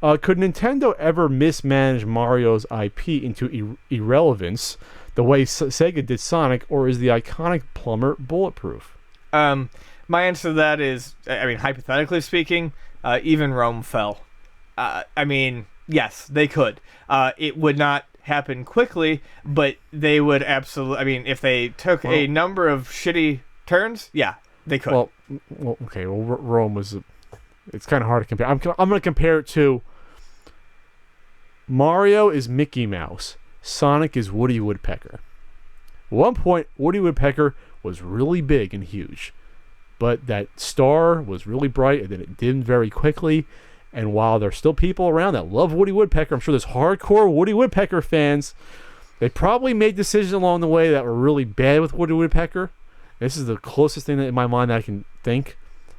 Could Nintendo ever mismanage Mario's IP into irrelevance the way Sega did Sonic, or is the iconic plumber bulletproof? My answer to that is, I mean, hypothetically speaking, even Rome fell. I mean, yes, they could. It would not happen quickly, but they would absolutely. I mean, if they took a number of shitty turns, yeah, they could. Well, okay. Well, Rome was. It's kind of hard to compare. I'm going to compare it to. Mario is Mickey Mouse. Sonic is Woody Woodpecker. At one point, Woody Woodpecker was really big and huge, but that star was really bright, and then it dimmed very quickly. And while there's still people around that love Woody Woodpecker, I'm sure there's hardcore Woody Woodpecker fans. They probably made decisions along the way that were really bad with Woody Woodpecker. This is the closest thing in my mind that I can think.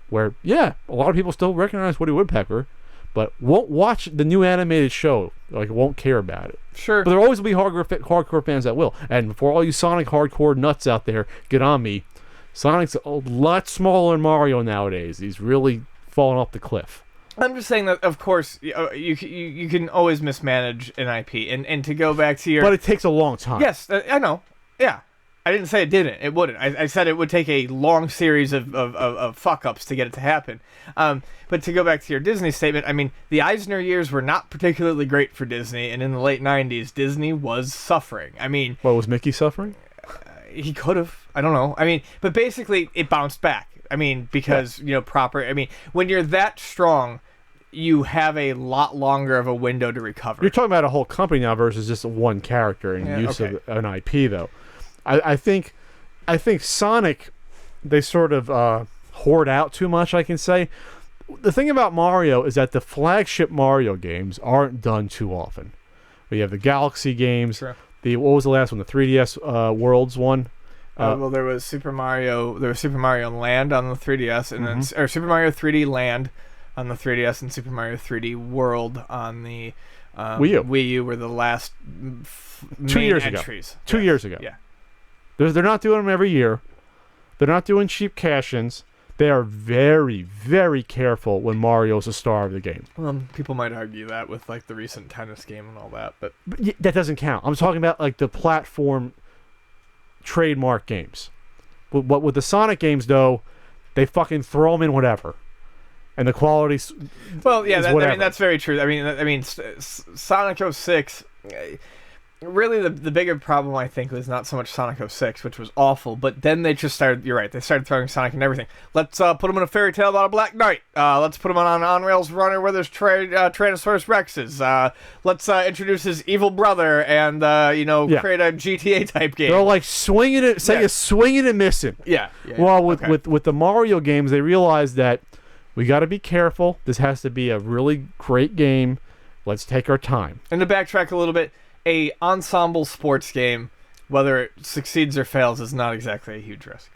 Where, yeah, a lot of people still recognize Woody Woodpecker, but won't watch the new animated show. Like, won't care about it. Sure. But there will always be hardcore fans that will. And for all you Sonic hardcore nuts out there, get on me. Sonic's a lot smaller than Mario nowadays. He's really fallen off the cliff. I'm just saying that, of course, you can always mismanage an IP. And to go back to your... But it takes a long time. Yes, I know. Yeah. I didn't say it didn't. It wouldn't. I said it would take a long series of fuck-ups to get it to happen. But to go back to your Disney statement, I mean, the Eisner years were not particularly great for Disney, and in the late 90s, Disney was suffering. I mean... What, was Mickey suffering? He could have. I don't know. I mean, but basically, it bounced back. I mean, because, proper... I mean, when you're that strong... you have a lot longer of a window to recover. You're talking about a whole company now versus just one character and use of an IP, though. I think Sonic, they sort of hoard out too much, I can say. The thing about Mario is that the flagship Mario games aren't done too often. We have the Galaxy games. Sure. What was the last one? The 3DS Worlds one? Well, there was Super Mario Land on the 3DS, and then Super Mario 3D Land on the 3DS, and Super Mario 3D World on the Wii U were the last 2 years entries. Ago. 2 years ago. Yeah. They're not doing them every year. They're not doing cheap cash-ins. They are very, very careful when Mario's a star of the game. Well, people might argue that with like the recent tennis game and all that, but that doesn't count. I'm talking about like the platform trademark games. But with the Sonic games, though, they fucking throw them in whatever. And the quality. Well, yeah, I mean that's very true. I mean, Sonic 06. Really, the bigger problem I think was not so much Sonic 06, which was awful, but then they just started. You're right. They started throwing Sonic and everything. Let's put them in a fairy tale about a Black Knight. Let's put him on Rails Runner where there's Tyrannosaurus Rexes. Let's introduce his evil brother and create a GTA type game. They're like swinging it, swinging and missing. Yeah. Well, with the Mario games, they realized that. We got to be careful. This has to be a really great game. Let's take our time. And to backtrack a little bit, a ensemble sports game, whether it succeeds or fails, is not exactly a huge risk.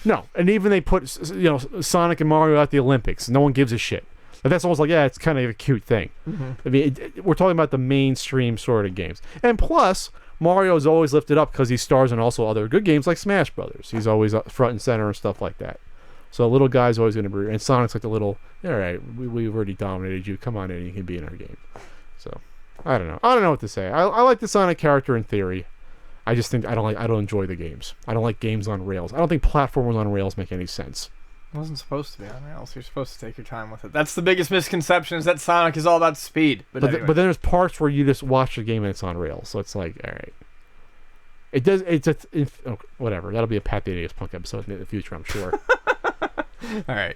No, and even they put Sonic and Mario at the Olympics. No one gives a shit. But that's almost like, it's kind of a cute thing. Mm-hmm. I mean, we're talking about the mainstream sort of games. And plus, Mario's always lifted up because he stars in also other good games like Smash Brothers. He's always front and center and stuff like that. So a little guy's always going to be... And Sonic's like the little... All right, we've already dominated you. Come on in, you can be in our game. So, I don't know. I don't know what to say. I like the Sonic character in theory. I just think I don't enjoy the games. I don't like games on rails. I don't think platformers on rails make any sense. It wasn't supposed to be on rails. You're supposed to take your time with it. That's the biggest misconception, is that Sonic is all about speed. But anyway. But then there's parts where you just watch the game and it's on rails. So it's like, all right. It does... whatever. That'll be a Pat the Idiot's Punk episode in the future, I'm sure. All right.